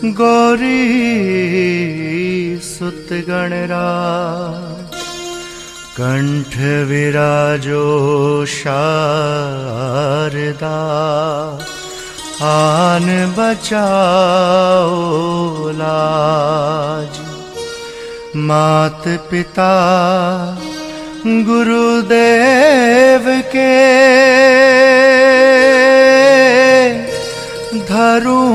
गौरी सुत गणराज कंठ विराजो शारदा आन बचाओ लाज। मात पिता गुरुदेव के धरूं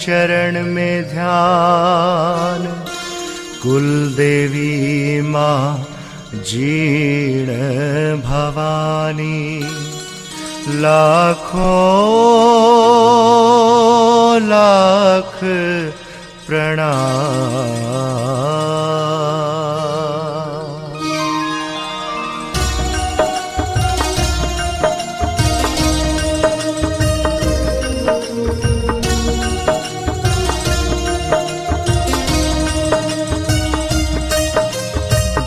चरण में ध्यान। कुल देवी माँ जीर्ण भवानी लाखों लाख प्रणाम।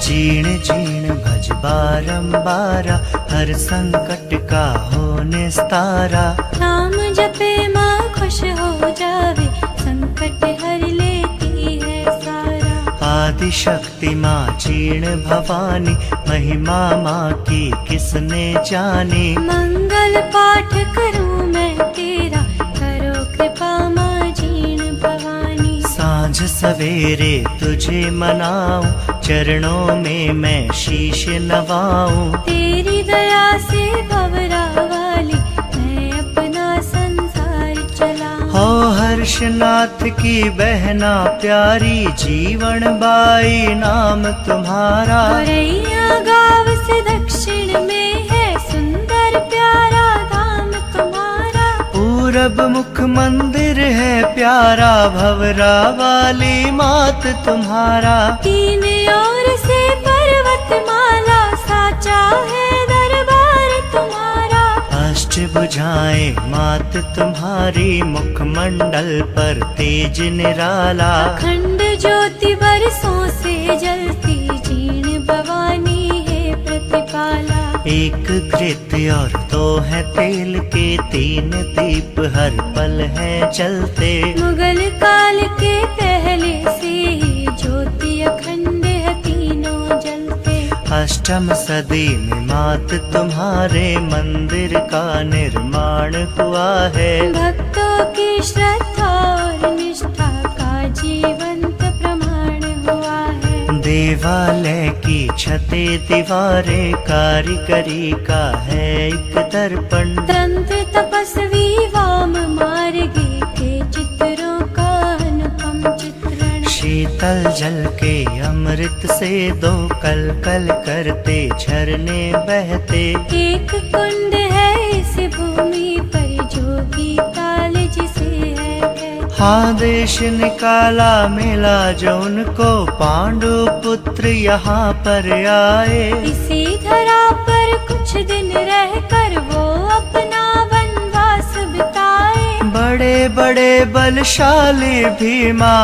जीण जीण भज बारंबारा हर संकट का हो निस्तारा। नाम जपे माँ खुश हो जावे संकट हर लेती है सारा। आदि शक्ति माँ जीण भवानी महिमा माँ की किसने जानी। मंगल पाठ करूं मैं तेरा करो कृपा माँ जीण भवानी। सांझ सवेरे तुझे मनाऊं चरणों में मैं शीश नवाऊं। तेरी दया से भवरा वाली मैं अपना संसार चलाऊं। हो हर्षनाथ की बहना प्यारी जीवन बाई नाम तुम्हारा। गोरैया गाँव से दक्षिण में है सुंदर प्यारा धाम तुम्हारा। पूरब मुख मंदिर है प्यारा भवरा वाली मात तुम्हारा। तीन ओर से पर्वत माला साचा है दरबार तुम्हारा। अष्टभुजाएं मात तुम्हारी मुखमंडल पर तेज निराला। अखंड ज्योति बरसों से जलती जीण भवानी है प्रतिपाला। एक कृत्य और दो है तेल के तीन दीप हर पल है चलते। मुगल काल के पहले से ही ज्योति अखंड है तीनों जलते। अष्टम सदी में मात तुम्हारे मंदिर का निर्माण हुआ है। भक्तों की श्रद्धा और निष्ठा का जीवंत प्रमाण हुआ है। देवालय की छतें दीवारें कारीगरी का है एक दर्पण। तंत्र तपस्वी वाम मार्गी के चित्रों का अनुपम चित्रण। शीतल जल के अमृत से दो कल कल करते झरने बहते। एक कुंड है इस भूमि पर जोगी ताल जिसे है कहते। हाँ देश निकाला मिला जो उनको पांडु पुत्र यहाँ पर आए। इसी धरा पर कुछ दिन रहकर वो अपना वनवास बिताए। बड़े बड़े बलशाली भीमा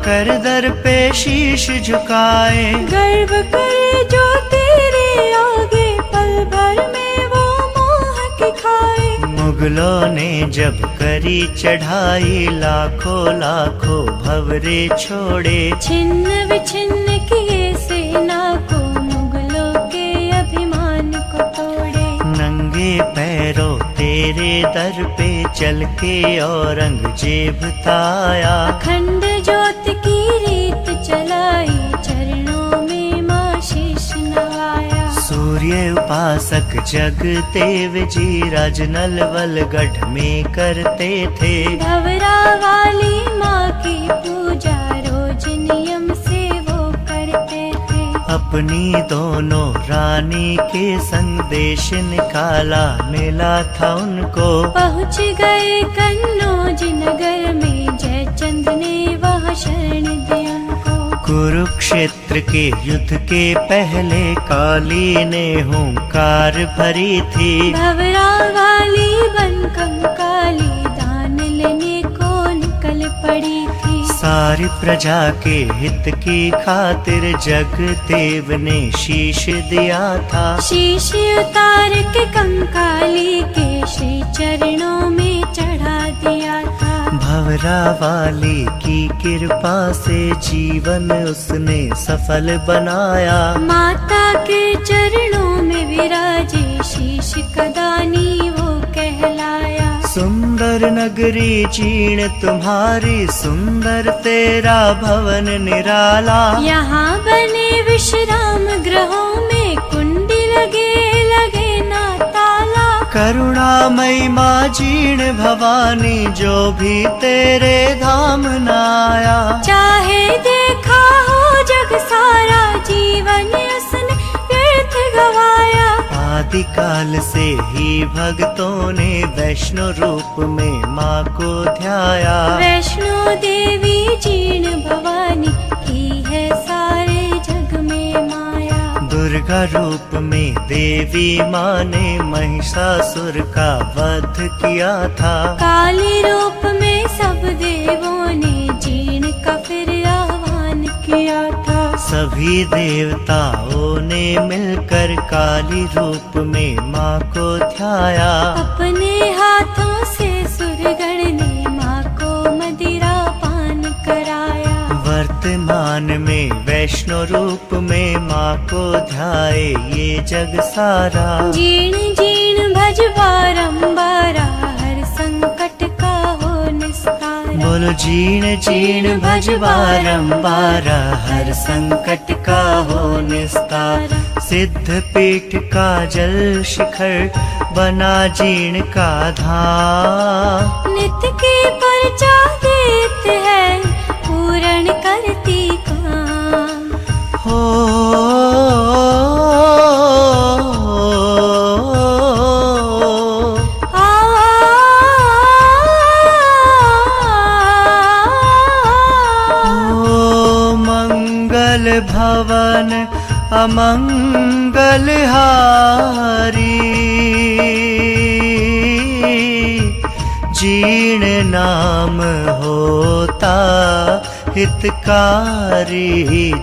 कर दर पे शीश झुकाए। गर्व करे जो तेरे आगे पल भर में वो मोह के खाए। मुगलों ने जब करी चढ़ाई लाखों लाखों भवरे छोड़े। छिन्न विछिन्न किए सेना को मुगलों के अभिमान को तोड़े। नंगे पैरों तेरे दर पे चल के औरंगजेब आया। अखंड ज्योति की रीत चलाई चरणों में माँ शीश नवाया। सूर्य उपासक जग देव जी राजनल वलगढ़ में करते थे। भवरा वाली माँ की पूजा रोज नियम से वो करते थे। अपनी दोनों रानी के संग देश निकाला मिला था उनको। पहुँच गए कन्नौज नगर में जयचंद ने वहाँ शरण दी उनको। कुरुक्षेत्र के युद्ध के पहले काली ने हुंकार भरी थी। भवरा वाली बन कंकाली दान लेने को निकल पड़ी थी। सारी प्रजा के हित की खातिर जग देव ने शीश दिया था। शीश उतार के कंकाली के श्री चरणों में चढ़ा दिया था। भवरा वाली की कृपा से जीवन उसने सफल बनाया। माता के चरणों में विराजे शीश कदानी वो कहलाया। सुंदर नगरी जीर्ण तुम्हारी, सुंदर तेरा भवन निराला। यहाँ बने विश्राम गृहों में कुंडी लगे ना ताला। करुणामयी माँ जीर्ण भवानी, जो भी तेरे धाम न आया। चाहे देखा हो जग सारा, जीवन उसने व्यर्थ गवाया। आदिकाल से ही भक्तों ने वैष्णो रूप में माँ को ध्याया। वैष्णो देवी जीर्ण भवानी की है सारे जग में माया। दुर्गा रूप में देवी माँ ने महिषासुर का वध किया था। काली रूप में सब देवों ने जीर्ण का फिर आह्वान किया था। सभी देवताओं ने मिलकर काली रूप में माँ को ध्याया। अपने हाथों से सुरगण ने माँ को मदिरा पान कराया। वर्तमान में वैष्णो रूप में माँ को ध्याए ये जग सारा। जीर्ण जीर्ण भज बारंबारा, हर संकट का हो निस्तारा। बोलो जीर्ण जीर्ण भज बारंबारा, हर संकट का हो निस्तारा। सिद्ध पीठ का जल शिखर बना जीर्ण का धाम। नित्य की पर्चा देते हैं, पूर्ण करती काम। हो मंगल भवन अमंगल हारी, जीर्ण नाम होता हितकारी।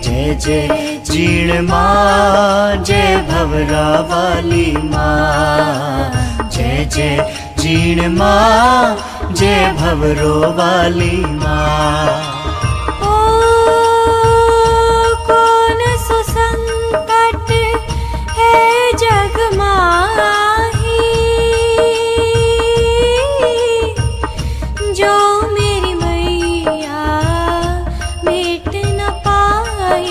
जय जय जीर्ण माँ, जय भवरा वाली माँ। जय जय जीर्ण माँ, जय भवरो वाली माँ। कौन सो संकट है जग माही, जो मेरी मैया मिट न पाए।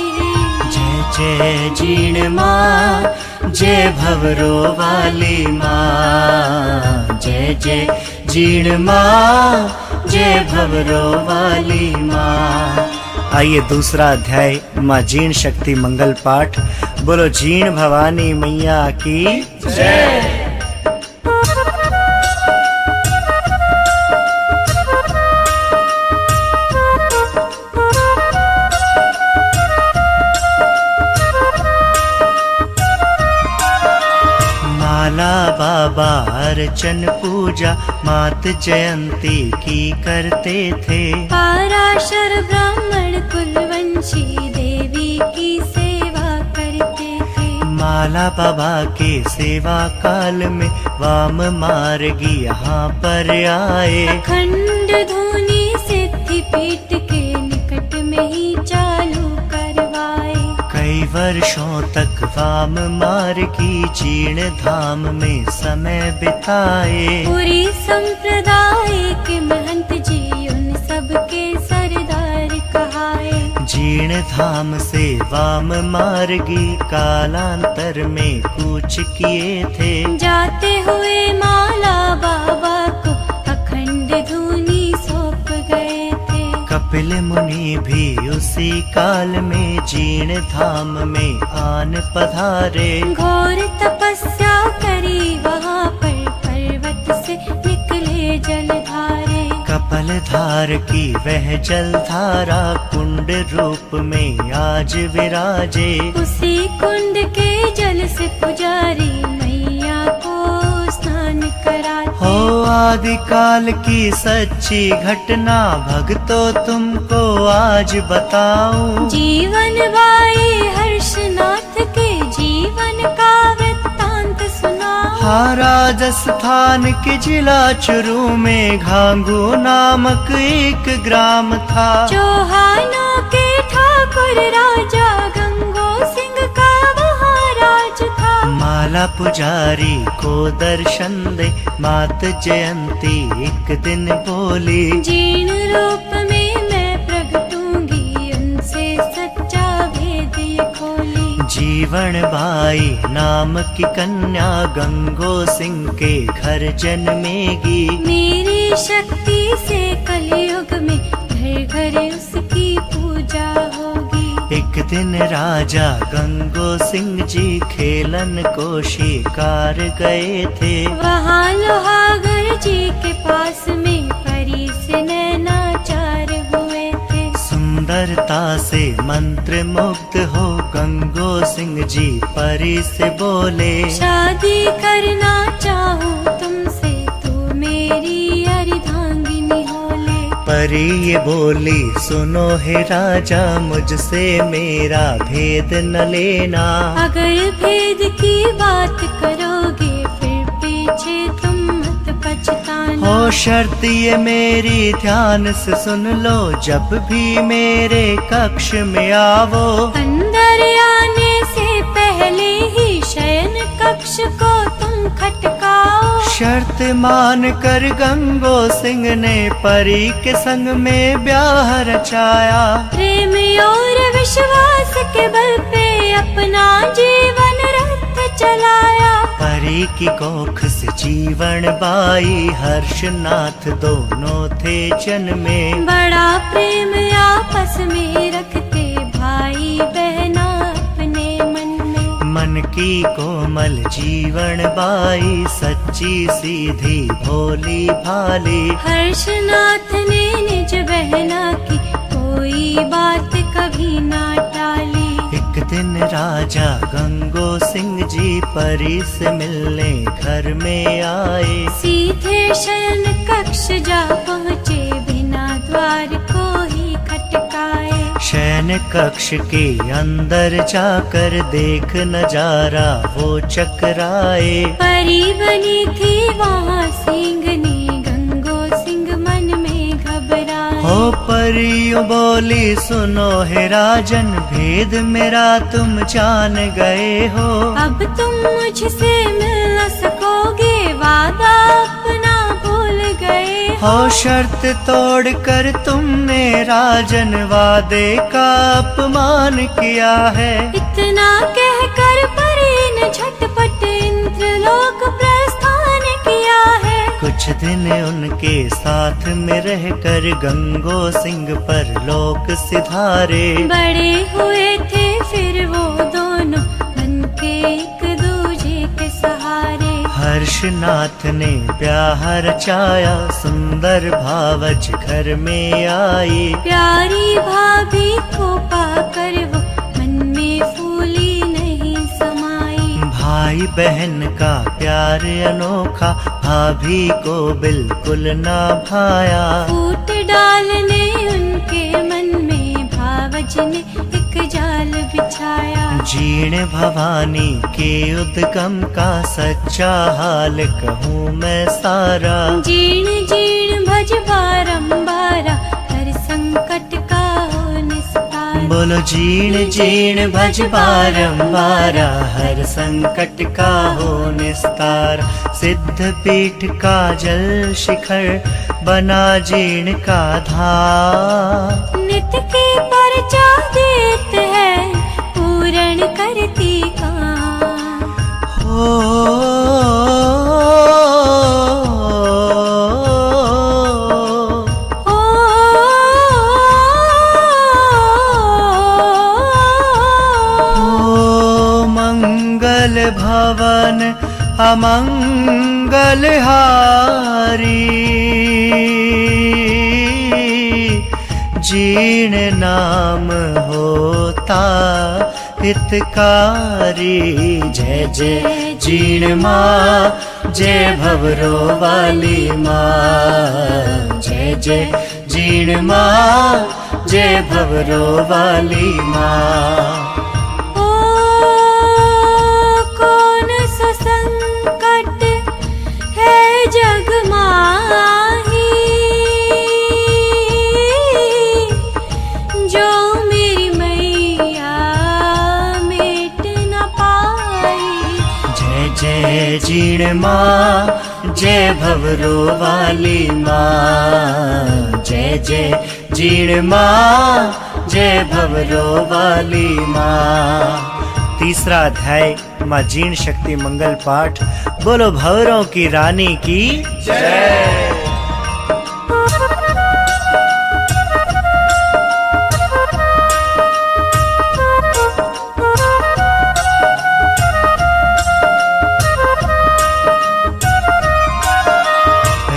जय जय जीर्ण माँ, जय भवरो वाली माँ। जय जय जीर्ण माँ, जय भवरो वाली माँ। आइए दूसरा अध्याय माँ जीर्ण शक्ति मंगल पाठ। बोलो जीर्ण भवानी मैया की जय। माला बाबा अर्चन पूजा मात जयंती की करते थे। पराशर ब्राह्मण कुलवंशी देवी की सेवा करते थे। माला बाबा के सेवा काल में वाम मार्गी यहाँ पर आए। अखंड धुनी सिद्धि पीठ के निकट में ही चालू करवाए। कई वर्षों तक वाम मार्गी जीर्ण धाम में समय बिताए। पूरी संप्रदाय के महंत जी उन सब के सरदार कहाए। जीर्ण धाम से वाम मार्गी कालांतर में कूच किए थे। जाते हुए माला बाबा को अखंड धुनी सौंप गए थे। कपिल मुनि भी उसी काल में जीर्ण धाम में आन पधारे। घोर तपस्या करी वहाँ पर पर्वत से निकले जलधारे। कपल धार की वह जलधारा कुंड रूप में आज विराजे। उसी कुंड के जल से पुजारी मैया को स्नान कराते। हो आदिकाल की सच्ची घटना भक्तों तुमको आज बताऊं। जीवन बाई हर्षनाथ के जीवन का वृत्तांत सुनाऊं। हा राजस्थान के जिला चुरू में घांगू नामक एक ग्राम था। चौहानों के ठाकुर राजा गंगो सिंह का वहाँ राज था। माला पुजारी को दर्शन दे मात जयंती एक दिन बोली, जीर्ण रूप में मैं प्रगटूंगी उनसे सच्चा भेद ये खोली। जीवन बाई नाम की कन्या गंगो सिंह के घर जन्मेगी। मेरी शक्ति से कलयुग में घर घर उसकी पूजा होगी। एक दिन राजा गंगो सिंह जी खेलन को शिकार गए थे। वहाँ लोहागर जी के पास में परी से नैनाचार हुए थे। सुंदरता से मंत्र मुग्ध हो गंगो सिंह जी परी से बोले, शादी करना चाहूँ तुमसे तू मेरी अर्धांगिनी होले। परी ये बोली, सुनो हे राजा मुझसे मेरा भेद न लेना। अगर भेद की बात करोगे फिर पीछे तुम मत पछताना। हो शर्त ये मेरी ध्यान से सुन लो, जब भी मेरे कक्ष में आवो। अंदर आने से पहले ही शयन कक्ष को तुम खटकाओ। शर्त मान कर गंगो सिंह ने परी के संग में ब्याह रचाया। प्रेम और विश्वास के बल पे अपना जीवन रथ चलाया। परी की कोख से जीवन बाई हर्षनाथ दोनों थे जन्मे। बड़ा प्रेम आपस में रखते भाई बहना अपने मन में। मन की कोमल जीवन बाई सच्ची सीधी भोली भाली। हर्षनाथ ने निज बहना की कोई बात कभी ना टाली। एक दिन राजा गंगो सिंह जी परी से मिलने घर में आए। सीधे शयन कक्ष जा पहुँचे बिना द्वार को ही खटकाए। शयन कक्ष के अंदर जाकर देख नजारा वो चकराए। परी बनी थी वहाँ सिंगनी गंगो सिंह मन में घबराए। हो परियों बोली, सुनो हे राजन भेद मेरा तुम जान गए हो। अब तुम मुझसे मिल न सकोगे वादा अपना भूल गए हो शर्त तोड़ कर तुमने राजन वादे का अपमान किया है। इतना कहकर परी ने झटपट इंद्रलोक प्रस्थान किया है। कुछ दिन उनके साथ में रहकर गंगो सिंह पर लोक सिधारे। बड़े हुए थे फिर वो दोनों बनके एक दूजे के सहारे। हर्षनाथ ने ब्याह रचाया सुंदर भावज घर में आई। प्यारी भाभी को पाकर वो मन में फूली नहीं समाई। भाई बहन का प्यार अनोखा भाभी को बिल्कुल ना भाया। फूट डालने उनके मन में भावज ने एक जाल बिछाया। जीर्ण भवानी के उद्गम का सच्चा हाल कहूँ मैं सारा। जीर्ण जीर्ण भज बारंबारा हर संकट का हो निस्तार। बोलो जीर्ण जीर्ण भज बारंबारा हर संकट का हो निस्तार। सिद्ध पीठ का जल शिखर बना जीर्ण का धार। नित के परचा देत है पूर्ण करती काम। मंगल भवन अमंगल हारी। जीर्ण नाम होता हितकारी। जय जय जीर्ण माँ जय भवरो वाली माँ। जय जय जीर्ण माँ जय भवरो वाली माँ। कौन सा संकट जय जीण माँ, जय भवरो वाली माँ। जय जय जीण माँ, जय भवरो वाली माँ। तीसरा अध्याय माँ जीण शक्ति मंगल पाठ। बोलो भवरों की रानी की जय।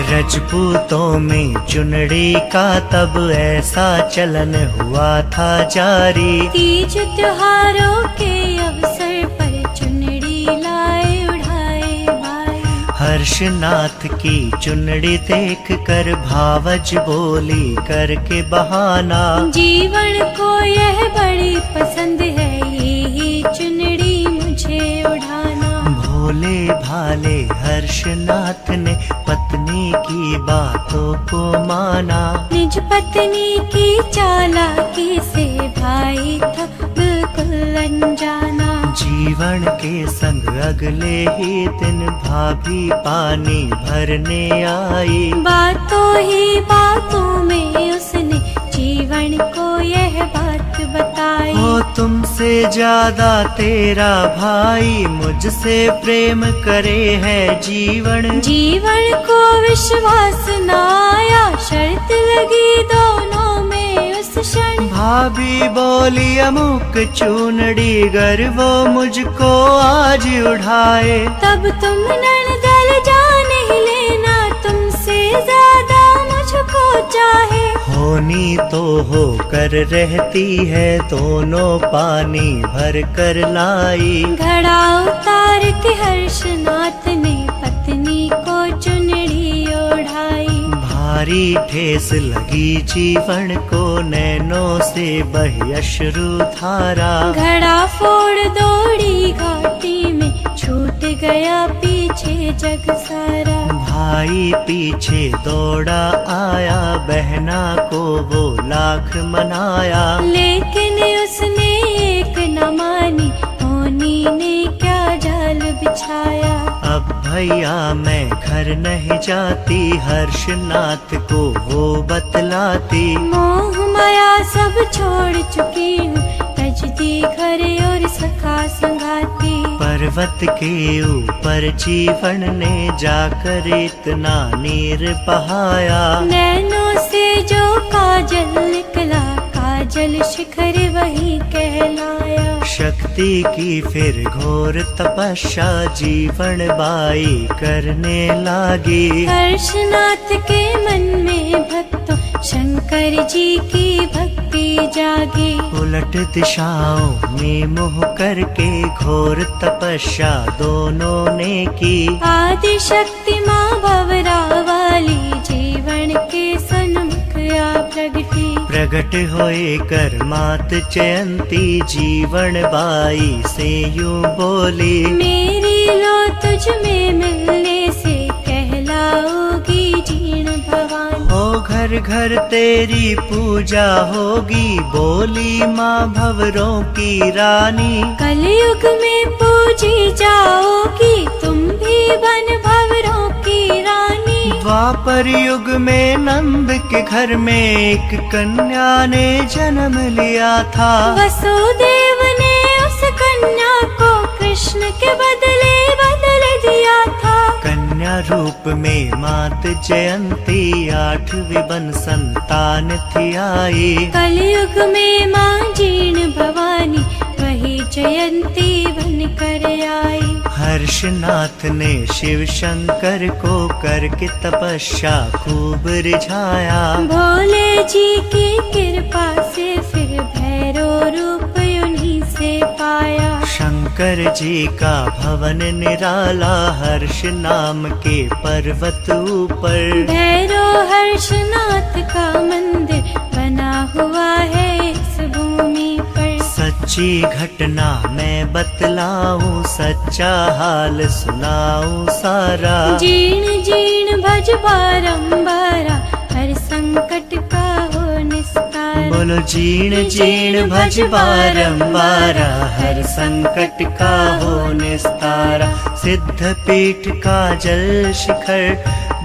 रजपूतों में चुनड़ी का तब ऐसा चलन हुआ था जारी। तीज त्योहारों के अवसर पर चुनड़ी लाए उड़ाए भाई। हर्षनाथ की चुनड़ी देख कर भावज बोली करके बहाना। जीवन को यह बड़ी पसंद है, यही चुनड़ी मुझे उड़ाना। भोले भाले हर्षनाथ ने पत्नी की बातों को माना। निज पत्नी की चालाकी से भाई था बिल्कुल अनजाना। जीवन के संग अगले ही दिन भाभी पानी भरने आई। बातों ही बातों में उसने जीवन को यह बात बताई। हो तुमसे ज्यादा तेरा भाई मुझसे प्रेम करे है जीवन। जीवन को विश्वास न आया, शर्त लगी दोनों में उस क्षण। भाभी बोली अमुक चुनड़ी गर वो मुझको आज उड़ाए। तब तुम ननदल जान ही लेना, तुमसे ज्यादा मुझको चाहे। होनी तो होकर रहती है, दोनों पानी भर कर लाई। घड़ा उतार के हर्षनाथ ने पत्नी को चुनड़ी ओढ़ाई। भारी ठेस लगी जीवन को, नैनों से बही अश्रु धारा। घड़ा फोड़ दौड़ी घाटी में, छूट गया पीछे जग सारा। भाई पीछे दौड़ा आया, बहना को वो लाख मनाया। लेकिन उसने एक न मानी, होनी ने क्या जाल बिछाया। अब भैया मैं घर नहीं जाती, हर्षनाथ को वो बतलाती। मोह माया सब छोड़ चुकी हूँ, तजदी घर और सखा संगाती। पर्वत के ऊपर जीवन ने जाकर इतना नीर बहाया। नैनों से जो काजल निकला, काजल शिखर वही कहलाया। शक्ति की फिर घोर तपस्या जीवन बाई करने लागी। हर्षनाथ के मन में भक्तों शंकर जी की भक्ति जागी। उलट दिशाओं में मुँह करके घोर तपस्या दोनों ने की। आदि शक्ति माँ भवरा वाली जीवन के सन्मुख आ प्रगटी। प्रगट होए कर मात जयंती, जीवन बाई से यूं बोली। मेरी लो तुझ में मिलने से कहलाओगी जीण भवानी। हो घर घर तेरी पूजा होगी, बोली माँ भवरों की रानी। कलयुग में पूजी जाओगी, तुम भी बन भवरों की रानी। द्वापर युग में नंद के घर में एक कन्या ने जन्म लिया था। वसुदेव ने उस कन्या को कृष्ण के बदले बदल दिया था। कन्या रूप में मात जयंती, 8वीं बन संतान थी आई। कलयुग में माँ जीण भवानी, वही जयंती बन कर आई। हर्षनाथ ने शिव शंकर को करके तपस्या खूब रिझाया। भोले जी की कृपा से फिर भैरव रूप उन्हीं से पाया। शंकर जी का भवन निराला, हर्ष नाम के पर्वत ऊपर। भैरव हर्षनाथ का मंदिर बना हुआ है इस भूमि पर। सच्ची घटना मैं बतलाऊं, सच्चा हाल सुनाऊं सारा। जीण जीण भज बारंबारा, हर संकट का हो निस्तार। बोलो जीण जीण भज बारंबारा, हर संकट का हो निस्तारा। सिद्ध पीठ का जल शिखर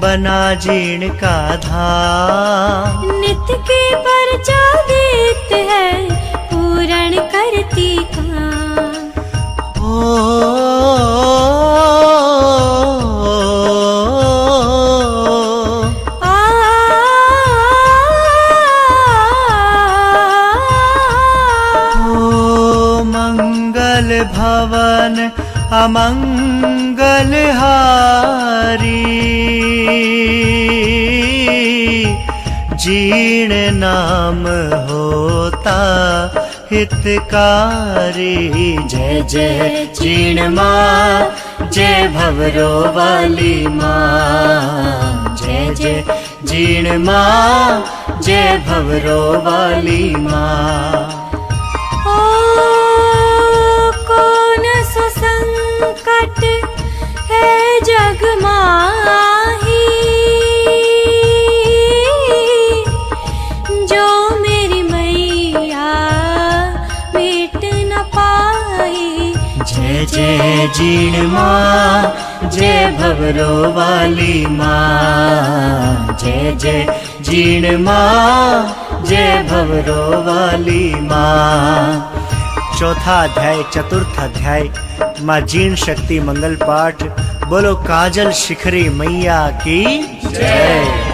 बना जीण का धाम। नित्य की परचा देत है, पूर्ण करती काम। मंगल भवन अमंगल हारी, जीण नाम होता हितकारी। जय जय जीण माँ, जय भवरो वाली माँ। जय जय जीण माँ, जय भवरो वाली माँ। ओ कौन सो संकट है जग माही, जो मेरी मैया मिट न पाई। जय जय जीण माँ, जय भवरो वाली माँ। जय जय जीण माँ, जय भवरो वाली माँ। चौथा अध्याय, चतुर्थ अध्याय, माँ जीण शक्ति मंगल पाठ। बोलो काजल शिखरी मैया की जय।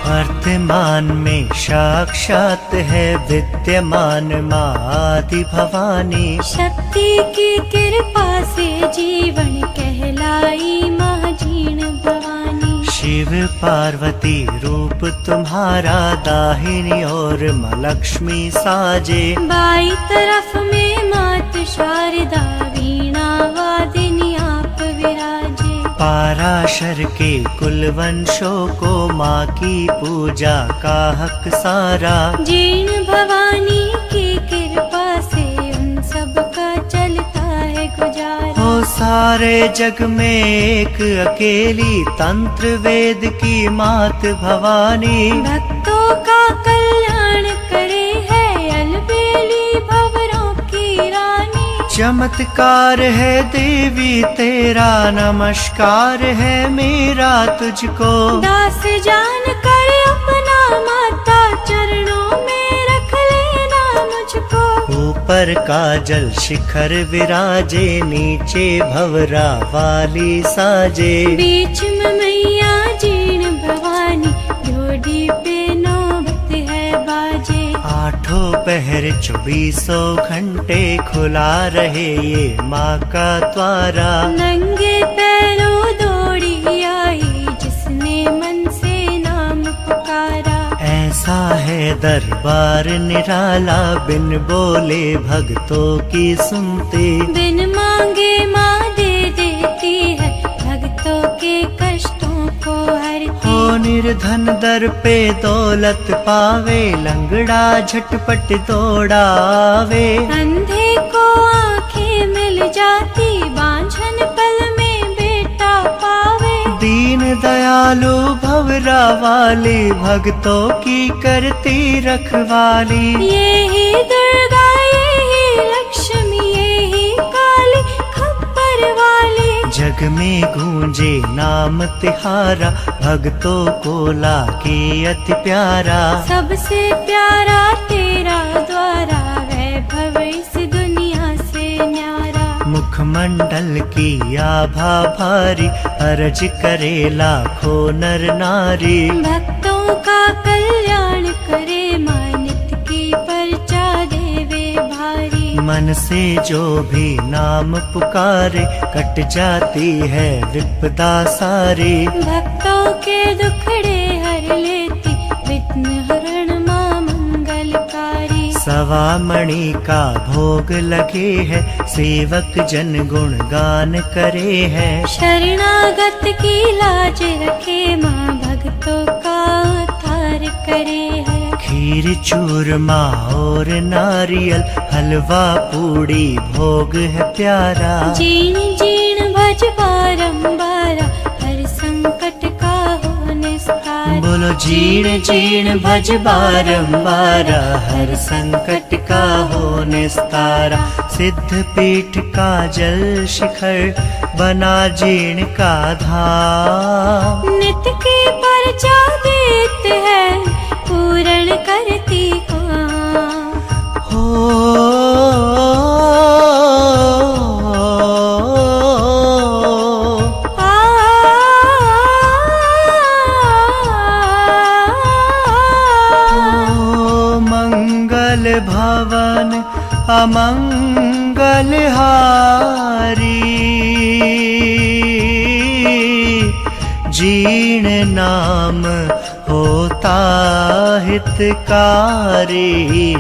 वर्तमान में साक्षात है विद्यमान माँ आदि भवानी। शक्ति की कृपा से जीवन कहलाई माँ जीण भवानी। शिव पार्वती रूप तुम्हारा, दाहिनी ओर माँ लक्ष्मी साजे। बाई तरफ में मात शारदा, वीणा वादिनी आप विराजे। पाराशर के कुल वंशों को माँ की पूजा का हक सारा। जीण भवानी की कृपा से उन सब का चलता है गुजारा। हो सारे जग में एक अकेली, तंत्र वेद की मात भवानी। भक्तों का कल्याण करे है, अलबेली भंवरों की रानी। चमत्कार है देवी तेरा, नमस्कार है मेरा तुझको। दास जान कर अपना माता, चरणों में रख लेना मुझको। ऊपर काजल शिखर विराजे, नीचे भवरा वाली साजे। बीच में मैया जीण भवानी, ढोडी पे नौबत है बाजे। आठों पहर 24 घंटे खुला रहे ये माँ का द्वारा। नंगे पैरों दौड़ी आई, जिसने मन से नाम पुकारा। ऐसा है दरबार निराला, बिन बोले भक्तों की सुनते। बिन मांगे माँ दे देती है, भक्तों के कष्टों को हरती। हो निर्धन दर पे दौलत पावे, लंगड़ा झटपट दौड़ावे। अंधे को आंखें मिल जाती, बांझन पल में बेटा पावे। दीन दयालु भवरा वाली, भक्तों की करती रखवाली। यही दुर्गा यही लक्ष्मी, यही काली खप्पर वाली। जग में गूंजे नाम तिहारा, भक्तों को लागे अति प्यारा। सबसे प्यारा तेरा द्वारा, वैभव इस दुनिया से न्यारा। मुखमंडल की आभा भारी, अर्ज करे लाखों नर नारी। भक्तों का कल्याण करे, मानित की परचा देवे भारी। मन से जो भी नाम पुकारे, कट जाती है विपदा सारी। भक्तों के दुखड़े हर लेती, विघ्न हरण माँ मंगलकारी। सवा मणि का भोग लगे है, सेवक जन गुण गान करे है। शरणागत की लाज रखे माँ, भक्तों का उद्धार करे है। खीर चूरमा और नारियल, हलवा पूड़ी भोग है प्यारा। जीण जीण भज बारंबारा, हर संकट का हो निस्तारा। बोलो जीण जीण भज बारंबारा, हर संकट का हो निस्तारा। सिद्ध पीठ का जल शिखर, बना जीण का धाम। नित्य की परचा देत है, पूर्ण करती काम। हो मंगल भवन अमंगल हारी, जीण नाम होता हितकारी।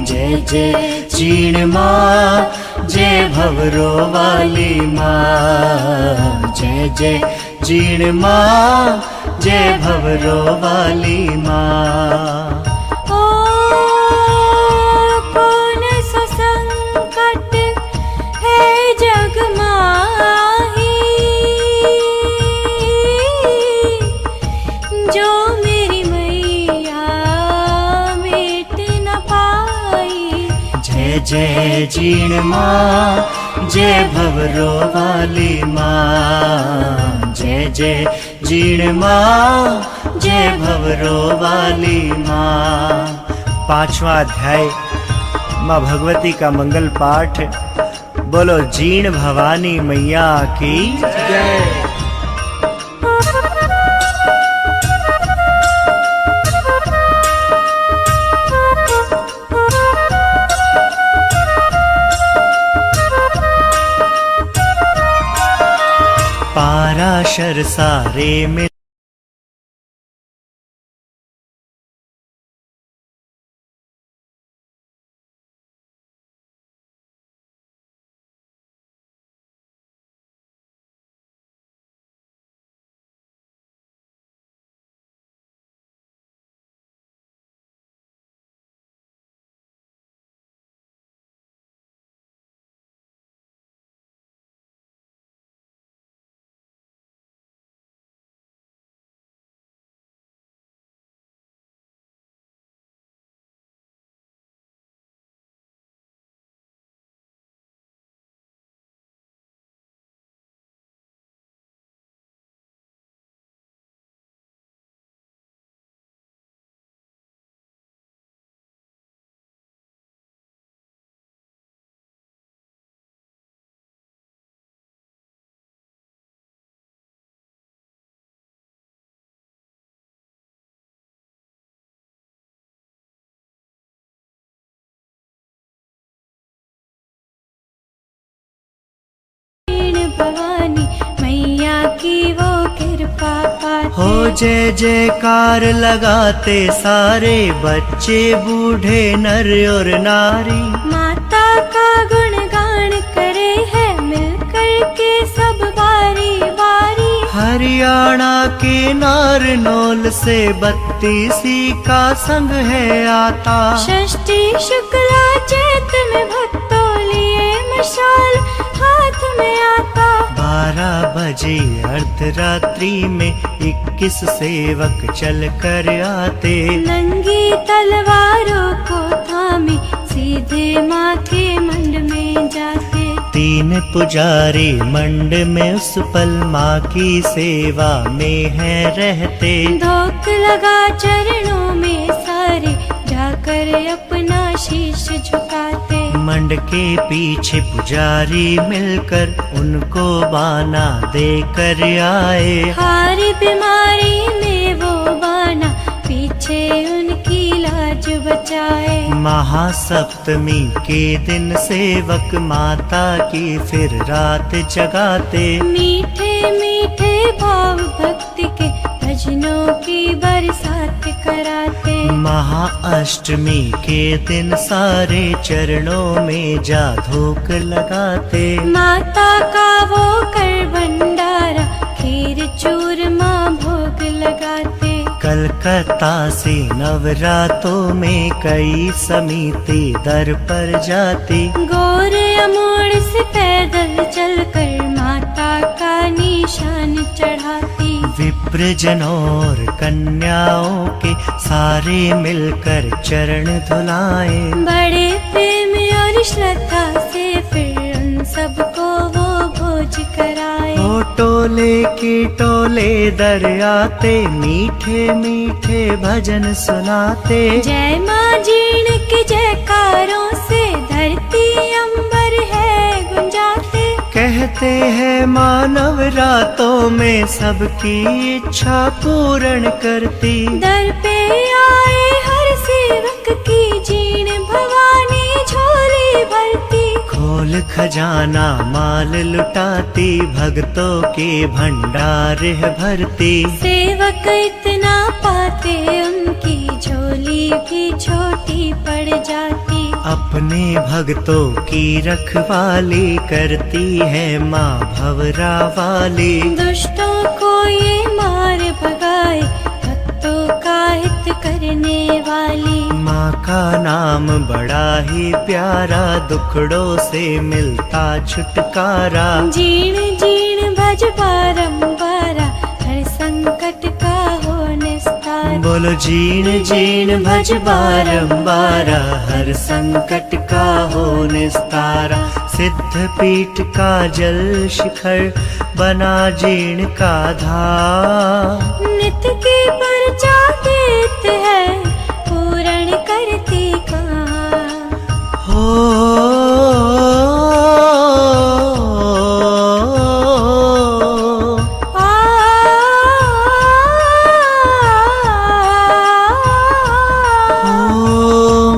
जय जय जीण माँ, जय भवरो वाली माँ। जय जय जीण माँ, जय भवरो वाली माँ। कौन सो संकट है जग माही, जो मेरी मैया मिट न पाई। जय जय जीण माँ, जय भवरो वाली माँ। जय जय जीण माँ, जय भवरो वाली माँ। 5वां अध्याय माँ भगवती का मंगल पाठ। बोलो जीण भवानी मैया की जय। पाराशर सारे मिल भवानी मैया की वो कृपा पाते। हो जय जयकार लगाते सारे बच्चे बूढ़े नर और नारी। माता का गुणगान करे है मिलकर के सब बारी बारी। हरियाणा के नारनौल से 32 का संग है आता। षष्ठी शुक्ला चैत में भक्तों लिए मशाल हाथ में आता। 12 बजे अर्धरात्रि में 21 सेवक चल कर आते। नंगी तलवारों को थामी सीधे माँ के मंड में जाते। 3 पुजारी मंड में उस पल माँ की सेवा में है रहते। धोख लगा चरणों में सारे जाकर अपना शीश झुकाते। मंड के पीछे पुजारी मिलकर उनको बाना देकर आए। हारी बीमारी में वो बाना पीछे उनकी लाज बचाए। महासप्तमी के दिन सेवक माता की फिर रात जगाते। मीठे मीठे भाव भक्ति के भजनों की बरसात कराते। महाअष्टमी के दिन सारे चरणों में जा धोख लगाते। माता का वो कर भंडारा खीर चूरमा भोग लगाते। कलकत्ता से नवरातों में कई समिति दर पर जाती, गोरे अमोड़ से पैदल चलकर माता का निशान चढ़ाती। विप्रजनों और कन्याओं के सारे मिलकर चरण धुलाए, बड़े प्रेम और श्रद्धा से फिर उन सबको वो भोज कराए। वो टोले के टोले दर आते, मीठे मीठे भजन सुनाते। जय माँ जीण के जयकारों से धरती अंबर है गुंजाते। कहते हैं मानव रातों में सबकी इच्छा पूर्ण करती। दर पे आए हर सेवक की जीण भवानी झोली भरती। खोल खजाना माल लुटाती, भक्तों के भंडार है भरती। सेवक इतना पाते उनकी झोली भी छोटी पड़ जाती। अपने भक्तों की रखवाली करती है माँ भवरा वाली। दुष्टों को ये मार भगाए, भक्तों का हित करने वाली। माँ का नाम बड़ा ही प्यारा, दुखड़ों से मिलता छुटकारा। जीण जीण भज बारंबारा, हर संकट का हो निस्तारा। बोलो जीण जीण भज बारंबारा, हर संकट का हो निस्तारा। सिद्ध पीठ का जल शिखर बना जीण का धार। नित्य की पर्चा देत है पूर्ण करती कहाँ। हो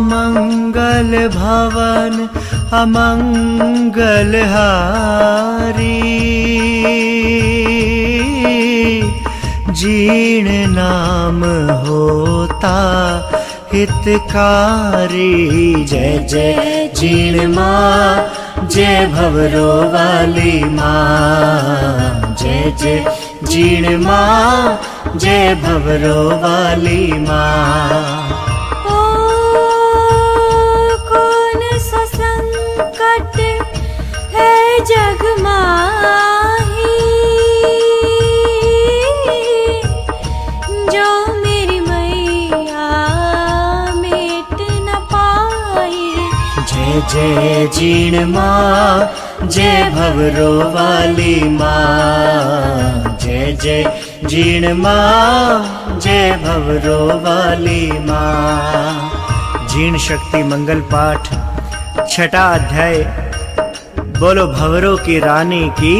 मंगल भवन अमंगल हारी, जीण नाम होता हितकारी। जय जय जीण माँ, जय भवरो वाली माँ। जय जय जीण माँ, जय भवरो वाली माँ। जग माही जो मेरी मैया मेट न पाई। जय जय जीण माँ, जय भवरो वाली माँ। जय जय जीण माँ, जय भवरो वाली माँ। जीण शक्ति मंगल पाठ छठा अध्याय। बोलो भवरों की रानी की।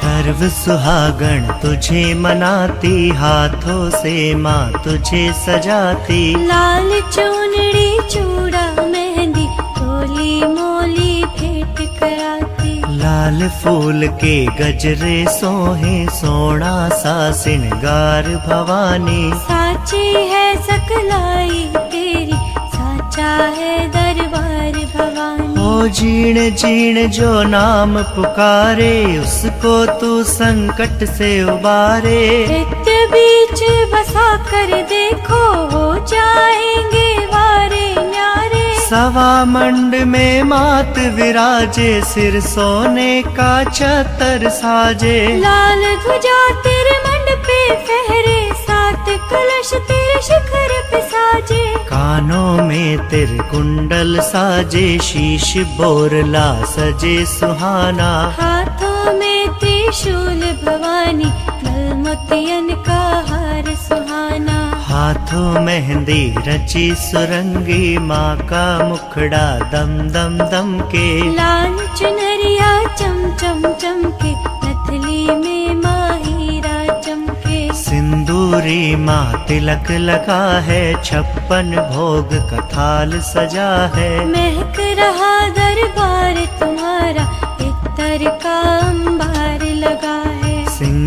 सर्व सुहागण तुझे मनाती, हाथों से माँ तुझे सजाती। लाल चुनड़ी चूड़ा मेहंदी टोली मोली भेंट कराती। लाल फूल के गजरे सोहे, सोना सा सिंगार भवानी। साची है सकलाई तेरी, साचा है दरबार भवानी। ओ जीण जीण जो नाम पुकारे, उसको तू संकट से उबारे। नित्य बीच बसा कर देखो, हो जाएंगे वारे न्यारे। सवा मंड में मात विराजे, सिर सोने का छतर साजे। लाल ध्वजा तेरे मंड पे फहरे, सात कलश तेरे शिखर पे साजे। कानों में तेरे कुंडल साजे, शीश बोरला सजे सुहाना। हाथों में त्रिशूल भवानी, गल मोतियन का हार सुहाना। हाथों मेहंदी रची सुरंगी, माँ का मुखड़ा दम दम दम के। लाल चुनरिया चम चम चमके, नथली में माहीरा चमके। सिंदूरी माँ तिलक लगा है, 56 भोग का थाल सजा है। महक रहा दरबार तुम्हारा, इत्तर का अंबार लगा है।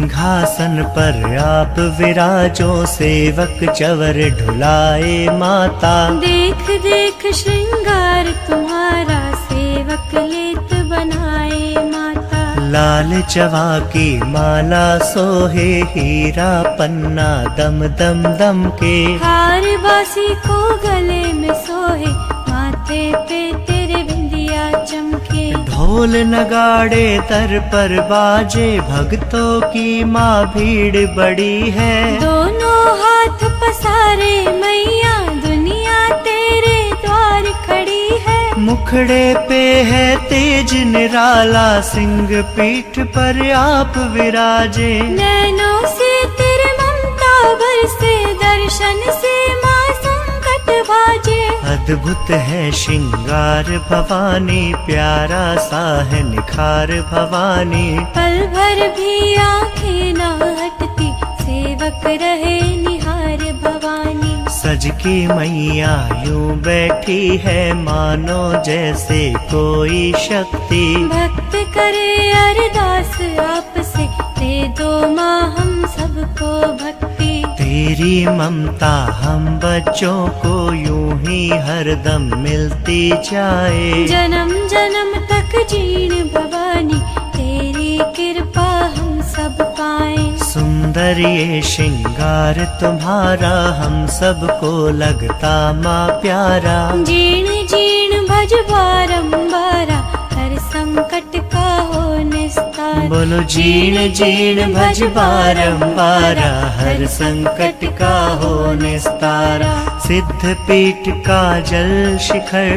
सिंहासन पर आप विराजो, सेवक चवर ढुलाए माता। देख देख श्रृंगार तुम्हारा, सेवक लेत बनाए माता। लाल जवा की माला सोहे, हीरा पन्ना दम दम दम के। हार बासी को गले में सोहे, माथे पे तेरे बिंदिया चमके। ढोल नगाड़े दर पर बाजे, भक्तों की माँ भीड़ बड़ी है। दोनों हाथ पसारे मैया, दुनिया तेरे द्वार खड़ी है। मुखड़े पे है तेज निराला, सिंह पीठ पर आप विराजे। नैनों से तेरे ममता बरसे, दर्शन से माँ संकट भाजे। अद्भुत है श्रृंगार भवानी, प्यारा सा है निखार भवानी। पल भर भी आंखें ना हटती, सेवक रहे निहार भवानी। सज की मैया यूं बैठी है, मानो जैसे कोई शक्ति। भक्त करे अरदास आपसे, दे दो माँ हम सबको भक्ति। तेरी ममता हम बच्चों को यूं ही हरदम मिलती जाए। जन्म जन्म तक जीण भवानी, तेरी कृपा हम सब पाए। सुंदर ये श्रृंगार तुम्हारा, हम सबको लगता माँ प्यारा। जीण जीण भज बारंबारा, हर संकट का हो निस्तार। बोलो जीण जीण भज बारंबारा, हर संकट का हो निस्तारा। सिद्ध पीठ का जल शिखर,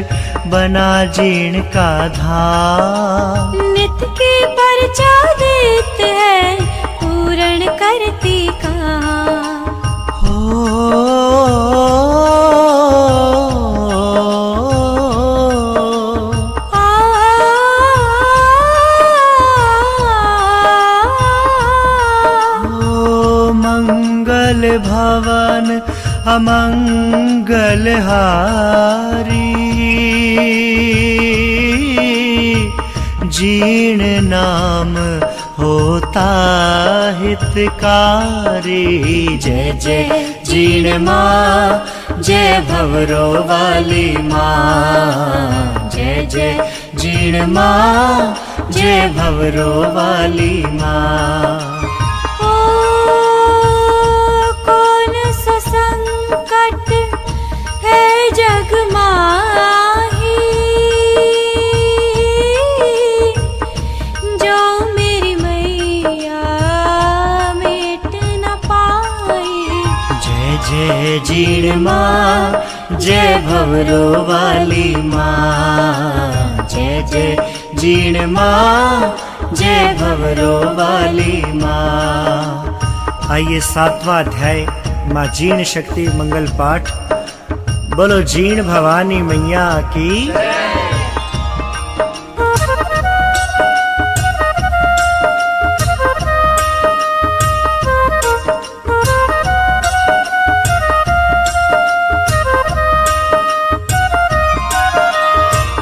बना जीण का धाम। नित की परचा देते हैं, पूर्ण करती काम। मंगल भवन अमंगल हारी, जीण नाम होता हितकारी। जय जय जीण माँ, जय भवरो वाली माँ। जय जय जीण माँ, जय भवरो वाली माँ। कौन सा संकट है जग माही, जो मेरी मैया मिट न पाई। जय जय जीण माँ, जय भवरो वाली माँ। जय जय जीण माँ, जय भवरो वाली माँ। आइए 7वां अध्याय माँ जीण शक्ति मंगल पाठ। बोलो जीण भवानी मैया की।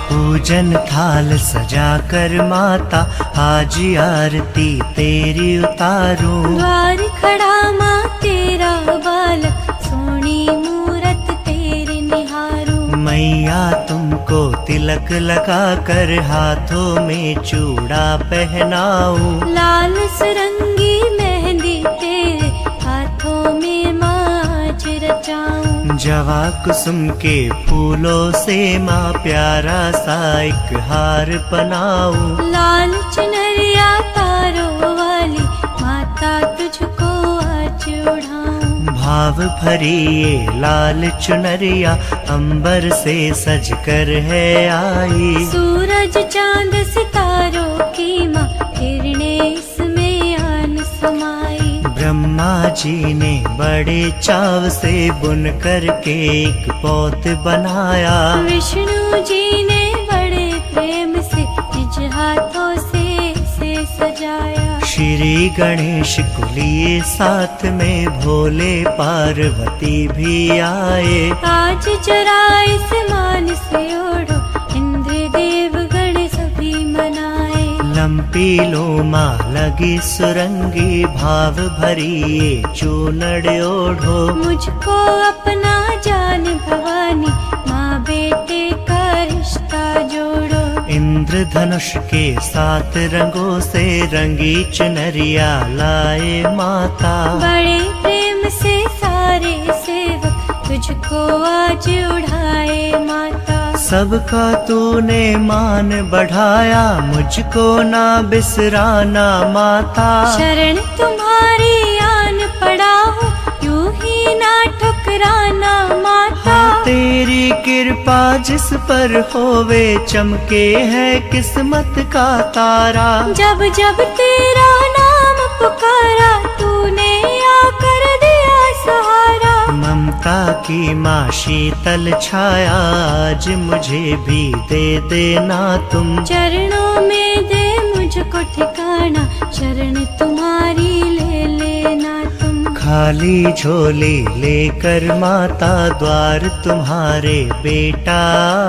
पूजन थाल सजा कर माता, आज आरती तेरी उतारूं। द्वार खड़ा माँ तेरा बालक, सोनी मूरत तेरे निहारूं। मैया तुमको तिलक लगा कर, हाथों में चूड़ा पहनाऊं। लाल सुरंगी मेहंदी तेरे हाथों में माज रचाऊं। जवा कुसुम के फूलों से माँ प्यारा सा एक हार बनाऊं। लाल चुनरिया तारों वाली माता, तुझको आज ओढ़ाऊं। भाव भरी ये लाल चुनरिया, अंबर से सज कर है आई। सूरज चांद सितारों की माँ, किरणें इसमें आन समाई। ब्रह्मा जी ने बड़े चाव से बुन करके एक पौत बनाया। विष्णु जी ने बड़े प्रेम से निज हाथों से इसे सजाया। श्री गणेश को लिए साथ में, भोले पार्वती भी आए। आज जरा इस मान से ओढ़ो, इंद्र देव गण सभी मनाए। लंपीलो माँ लगी सुरंगी, भाव भरी ये चूनड़ ओढ़ो। मुझको अपना जान भवानी, माँ बेटे का रिश्ता जोड़ो। इंद्रधनुष के 7 रंगों से रंगी चुनरिया लाए माता। बड़े प्रेम से सारे सेवक तुझको आज उड़ाए माता। सबका तूने मान बढ़ाया, मुझको ना बिसराना माता। शरण तुम्हारी आन पड़ा हूँ, यूं ही ना ठुकराना माता। तेरी कृपा जिस पर होवे, चमके है किस्मत का तारा। जब जब तेरा नाम पुकारा, तूने आकर दिया सहारा। ममता की माँ शीतल छाया, आज मुझे भी दे देना तुम। चरणों में दे मुझको ठिकाना, शरण तुम्हारी ले लेना तुम। खाली झोली लेकर माता, द्वार तुम्हारे बेटा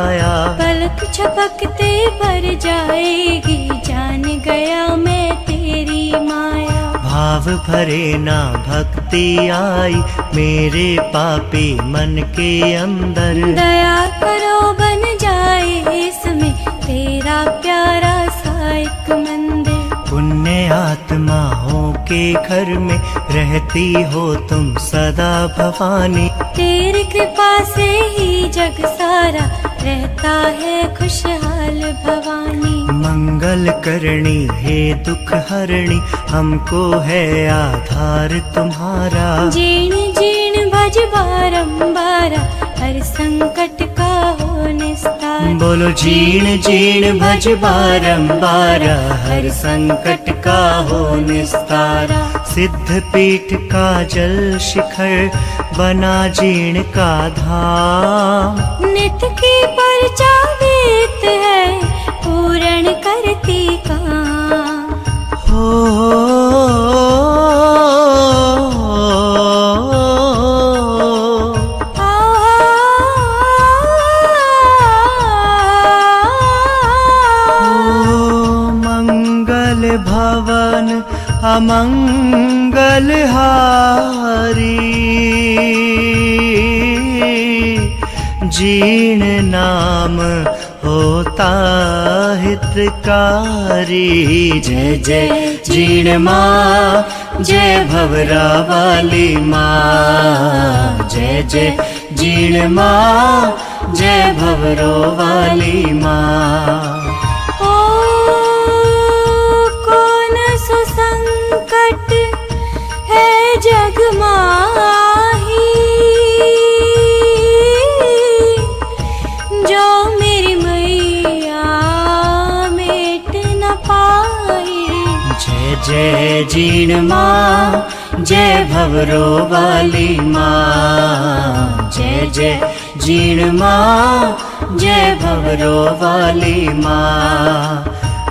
आया। पलक झपकते भर जाएगी, जान गया मैं तेरी माया। भाव भरे ना भक्ति आई, मेरे पापी मन के अंदर। दया करो बन जाए इसमें तेरा प्यारा सा एक मंदिर। पुण्य आत्माओं के घर में रहती हो तुम सदा भवानी। तेरी कृपा से ही जग सारा रहता है खुशहाल भवानी। मंगल करनी है दुख हरणी, हमको है आधार तुम्हारा। जीण जीण भज बारंबारा, हर संकट का हो निस्तार। बोलो जीण जीण भज बारंबारा, हर संकट का हो निस्तारा। सिद्ध पीठ का जल शिखर बना जीण का धाम। नित की परचा देत है, पूर्ण करती काम। मंगल भवन अमंगल हारी, जीण नाम होता हितकारी। जय जय जीण माँ, जय भवरा वाली माँ। जय जय जीण माँ, जय भवरो वाली माँ। ओ कौन सो संकट है जग माही, जो मेरी मैया मेट न पाई। जय जय जीण माँ, जय भवरो वाली माँ। जय जय जीण माँ, जय भवरो वाली माँ।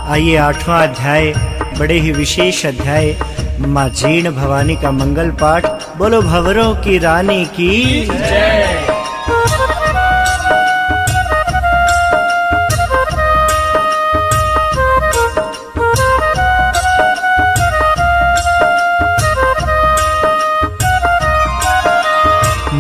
आइए 8वां अध्याय, बड़े ही विशेष अध्याय, माँ जीण भवानी का मंगल पाठ। बोलो भवरों की रानी की जय।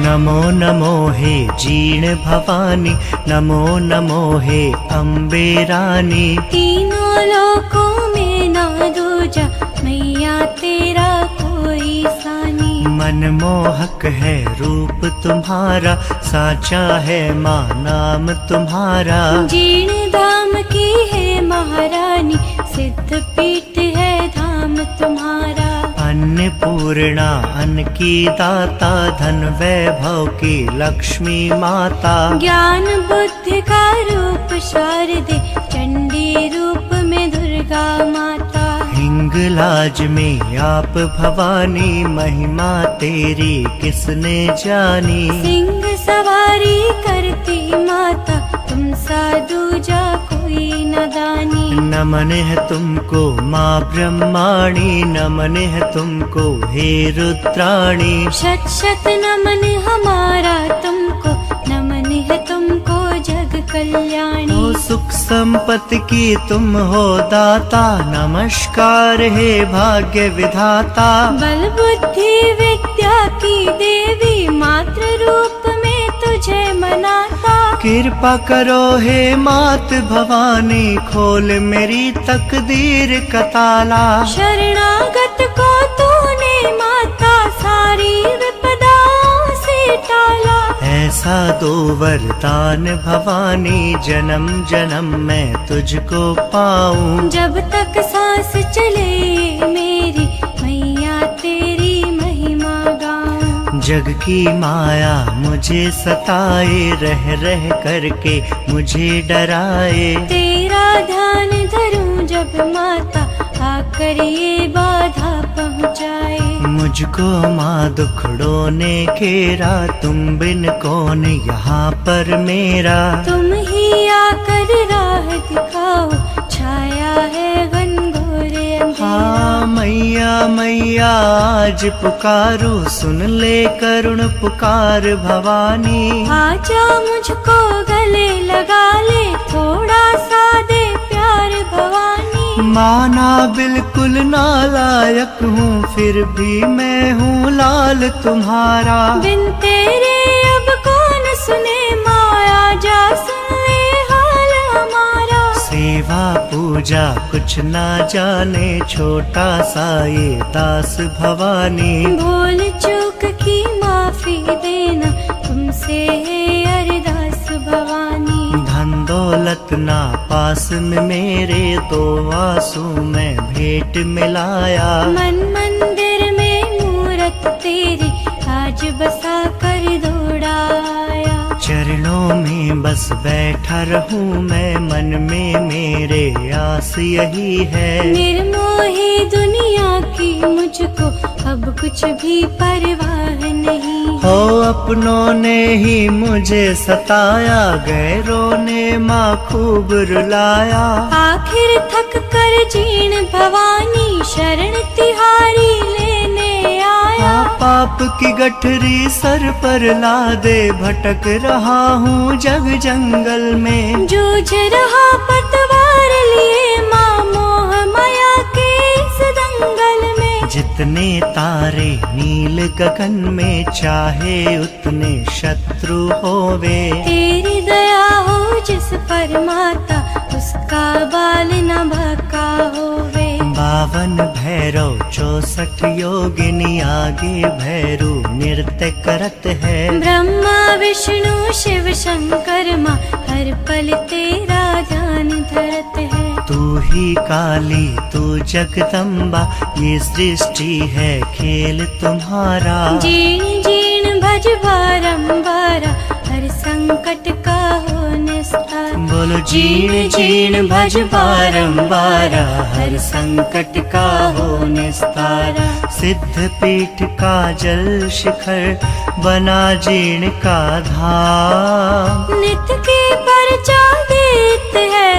नमो नमो हे जीण भवानी, नमो नमो हे अम्बे रानी। तीनों लोकों में ना दूजा, मैया तेरा कोई सानी। मनमोहक है रूप तुम्हारा, साचा है माँ नाम तुम्हारा। जीण धाम की है महारानी, सिद्ध पीठ है धाम तुम्हारा। अन्नपूर्णा अन्न की दाता, धन वैभव की लक्ष्मी माता। ज्ञान बुद्धि का रूप शारदे, चंडी रूप में दुर्गा माता। हिंगलाज में आप भवानी, महिमा तेरी किसने जानी। सिंह सवारी करती माता, तुम सा दूजा कोई न दानी। नमन है तुमको माँ ब्रह्माणी, नमन है तुमको हे रुद्राणी। शत शत नमन हमारा तुमको, नमन है तुमको जग कल्याणी। ओ सुख संपत्ति की तुम हो दाता, नमस्कार हे भाग्य विधाता। बल बुद्धि विद्या की देवी, मातृ रूप में तुझे मनाता। कृपा करो हे मात भवानी, खोल मेरी तकदीर का ताला। शरणागत को तूने माता, सारी विपदाओं से टाला। ऐसा दो वरदान भवानी, जन्म जन्म मैं तुझको पाऊं। जब तक सांस चले मेरी मैया, तेरी महिमा गाऊं। जग की माया मुझे सताए, रह रह करके मुझे डराए। तेरा ध्यान धरूं जब माता, आकर ये बाधा पहुँचाए। मुझको माँ दुखड़ों ने घेरा, तुम बिन कौन यहाँ पर मेरा। तुम ही आकर राह दिखाओ, छाया है घनघोर अंधेरा। हाँ मैया मैया आज पुकारू, सुन ले करुण पुकार भवानी। आजा मुझको गले लगा ले, थोड़ा सा दे प्यार भवानी। माना बिल्कुल नालायक हूँ, फिर भी मैं हूँ लाल तुम्हारा। बिन तेरे अब कौन सुने माया, जा सुन ले हाल हमारा। सेवा पूजा कुछ ना जाने, छोटा सा ये दास भवानी। भूल चूक की माफी देना, तुमसे है अरदास भवानी। धन दौलत ना पास में मेरे, दो आंसू में भेंट मिलाया। मन मंदिर में मूरत तेरी, आज बसा कर दौड़ाया। चरणों में बस बैठा रहूं मैं, मन में मेरे आस यही है। निर्मोही दुनिया की मुझको अब कुछ भी परवाह नहीं। हो अपनों ने ही मुझे सताया, गैरों ने माँ खूब रुलाया। आखिर थक कर जीण भवानी, शरण तिहारी लेने आया। पाप की गठरी सर पर ला दे, भटक रहा हूँ जग जंगल में। जूझ रहा पतवार लिए माँ, मोह माया के इस दंगल में। जितने तारे नील गगन में, चाहे उतने शत्रु होवे। तेरी दया हो जिस पर माता, उसका बाल न भका होवे। 52 भैरव 64 योगिनी, आगे भैरू नृत्य करत है। ब्रह्मा विष्णु शिव शंकर माँ, हर पल तेरा ध्यान धरत है। तू ही काली तू जगदम्बा, ये सृष्टि है खेल तुम्हारा। जीण जीण भज बारंबारा, हर संकट का हो निस्तार। बोलो जीण जीण भज बारंबारा, हर संकट का हो निस्तारा। सिद्ध पीठ का जल शिखर, बना जीर्ण का धाम। नित्य के परचा देत है,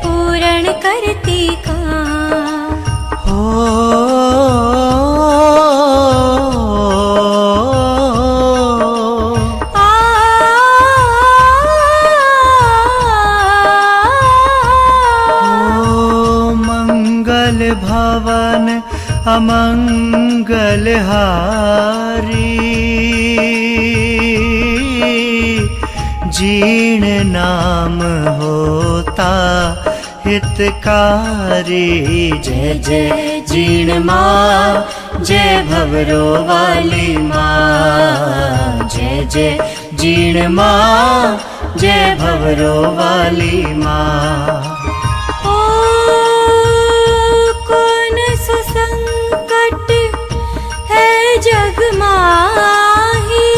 पूर्ण करती काम। मंगल भवन अमंगल हारी, जीर्ण नाम होता हितकारी। जय जय जीर्ण माँ, जय भवरो वाली माँ। जय जय जीर्ण माँ, जय भवरो वाली माँ। ओ कौन सा संकट है जग माही,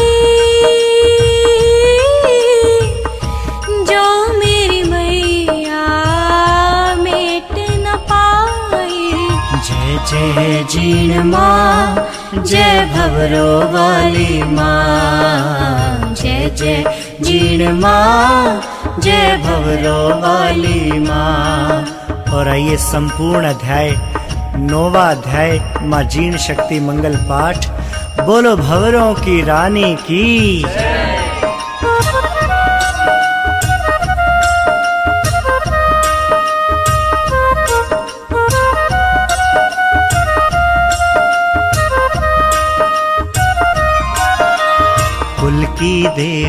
जो मेरी मैया मेट न पाई। जय जय जीर्ण माँ, जय भवरो वाली माँ। जय जय जीर्ण माँ, जय भवरो वाली माँ। और आइए संपूर्ण अध्याय 9वां अध्याय माँ जीर्ण शक्ति मंगल पाठ। बोलो भवरों की रानी की।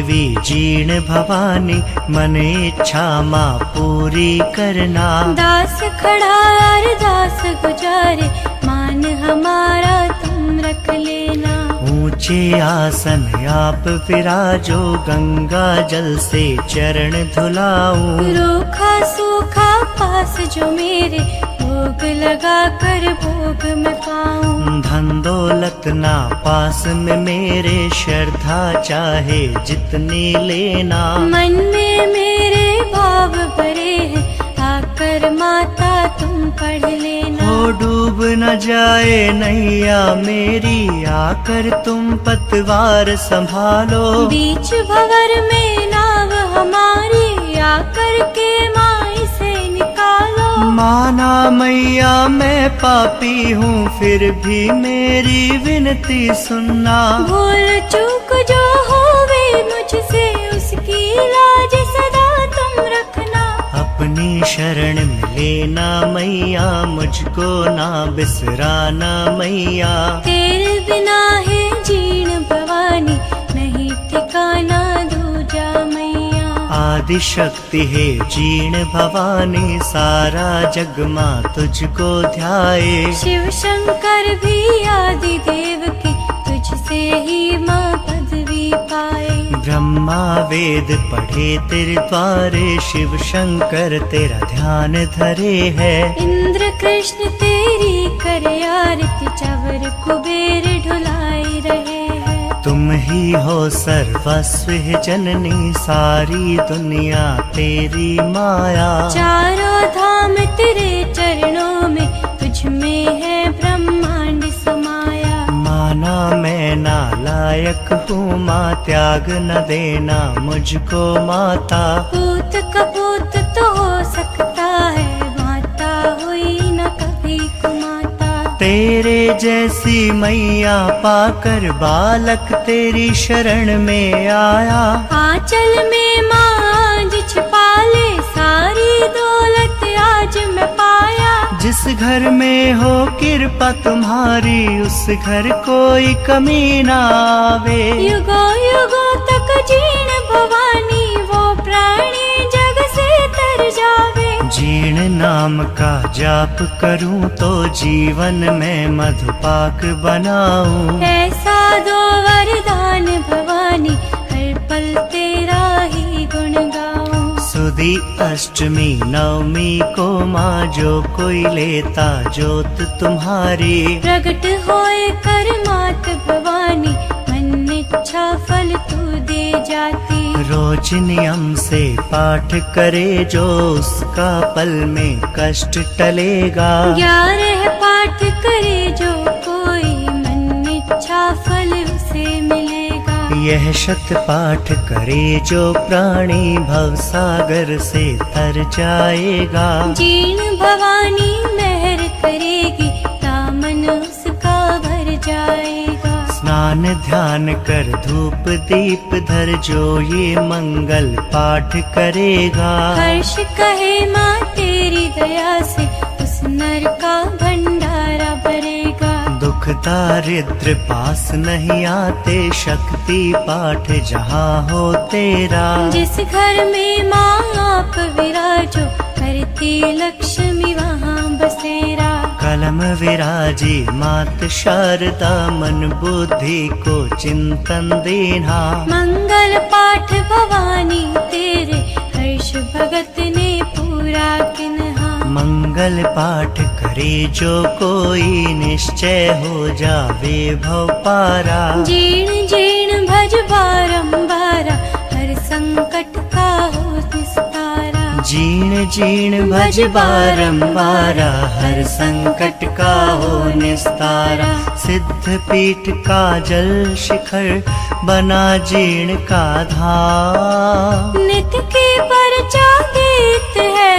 देवी जीर्ण भवानी मन इच्छा माँ पूरी करना। दास खड़ा अरदास गुजारे मान हमारा तुम रख लेना। ऊंचे आसन आप विराजो गंगा जल से चरण धुलाऊं। रूखा सूखा पास जो मेरे भोग लगा कर भोग में पाऊं। धन दौलत ना पास में मेरे श्रद्धा चाहे जितनी लेना। मन में मेरे भाव भरे हैं आकर माता तुम पढ़ लेना। हो डूब न जाए नैया मेरी आकर तुम पतवार संभालो। बीच भंवर में नाव हमारी आकर के माँ इसे निकालो। माना मैया मैं पापी हूँ फिर भी मेरी विनती सुनना। भूल चूक जो होवे मुझसे उसकी लाज सदा तुम रखना। अपनी शरण में लेना मैया मुझको ना बिसराना मैया। तेरे बिना है जीर्ण भवानी नहीं ठिकाना दूजा मैया। आदि शक्ति है जीर्ण भवानी सारा जग माँ तुझको ध्याए। शिव शंकर भी आदि देव की तुझसे ही माँ पदवी पाए। ब्रह्मा वेद पढ़े तेरे द्वारे शिव शंकर तेरा ध्यान धरे है। इंद्र कृष्ण तेरी करे आरती चवर कुबेर ढुलाई रहे हैं। तुम ही हो सर्वस्व है जननी सारी दुनिया तेरी माया। चारों धाम तेरे चरणों में तुझ में है ब्रह्मांड समाया। माना मैं नालायक हूँ माँ त्याग न देना मुझको माता। पूत कपूत तो हो सकता है माता हुई न कभी कुमाता। तेरे जैसी मैया पाकर बालक तेरी शरण में आया। आंचल में माँ आज छिपा ले सारी दौलत आज मैं पाया। जिस घर में हो कृपा तुम्हारी उस घर कोई कमी ना आवे। युगों युगों तक जीर्ण भवानी वो प्राणी जग से तर जावे। जीर्ण नाम का जाप करूं तो जीवन में मधुपाक बनाऊं। ऐसा दो वरदान भवानी हर पल तेरा ही गुण गाऊं। सुदी अष्टमी नवमी को माँ जो कोई लेता जोत तुम्हारी। प्रगट होए कर मात भवानी मन इच्छा फल तू दे जाती। रोज नियम से पाठ करे जो उसका पल में कष्ट टलेगा। 11 पाठ करे जो कोई मन इच्छा फल उसे मिलेगा। यह शत पाठ करे जो प्राणी भव सागर से तर जाएगा। जीर्ण भवानी मेहर करेगी दामन उसका भर जाएगा। स्नान ध्यान कर धूप दीप धर जो ये मंगल पाठ करेगा। हर्ष कहे माँ तेरी दया से उस नर का भंडारा भरेगा। दुख दारिद्र पास नहीं आते शक्ति पाठ जहाँ हो तेरा। जिस घर में माँ आप विराजो करती लक्ष्मी वहाँ बसेरा। कलम विराजी मात शारदा मन बुद्धि को चिंतन देना। मंगल पाठ भवानी तेरे हर्ष भगत ने पूरा किन्हा। मंगल पाठ करे जो कोई निश्चय हो जावे भव पारा। जीर्ण जीर्ण भज बारंबारा हर संकट का हो निस्तारा। जीर्ण जीर्ण भज बारंबारा हर संकट का हो निस्तारा। सिद्ध पीठ का जल शिखर बना जीर्ण का धाम। नित्य की परचा देत है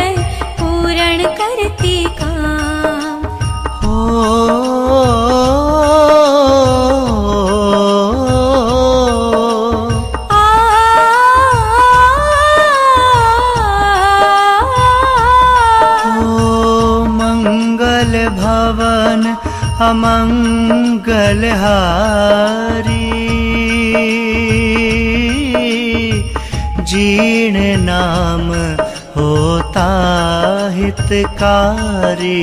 पूर्ण करती काम। मंगल भवन अमंगल हारी। माता हितकारी।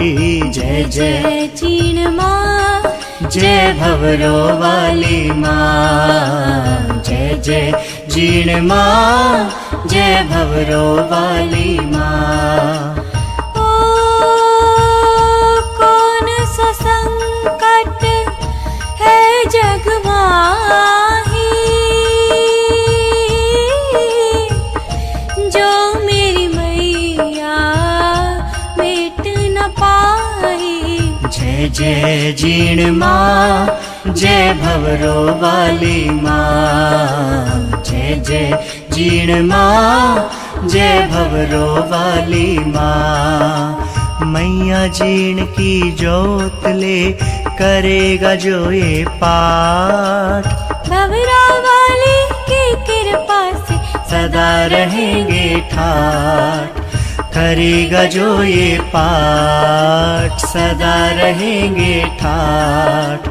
जय जय जय जीण माँ, जय भवरो वाली माँ। जय जय जीण माँ, जय भवरो वाली माँ। ओ कौन सा संकट है जग माही, जो मेरी मैया मिट न पाई। जय जय जीण माँ, जय भवरो वाली माँ। जय जय जीण माँ, जय भवरो वाली माँ। मैया जीण की जोत ले करेगा जो ये पाठ, भवरा वाली की कृपा से सदा रहेंगे ठाठ। करेगा जो ये पाठ, सदा रहेंगे ठाठ।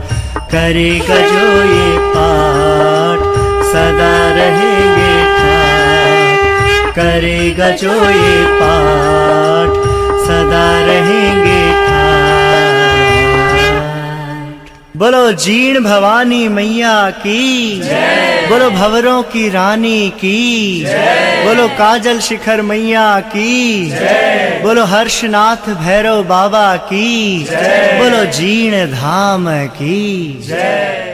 करेगा जो ये पाठ, सदा रहेंगे ठाठ। करेगा जो ये पाठ, सदा रहेंगे ठाठ। बोलो जीण भवानी मैया की जय। बोलो भवरों की रानी की जय। बोलो काजल शिखर मैया की जय। बोलो हर्षनाथ भैरव बाबा की जय। बोलो जीण धाम की जय।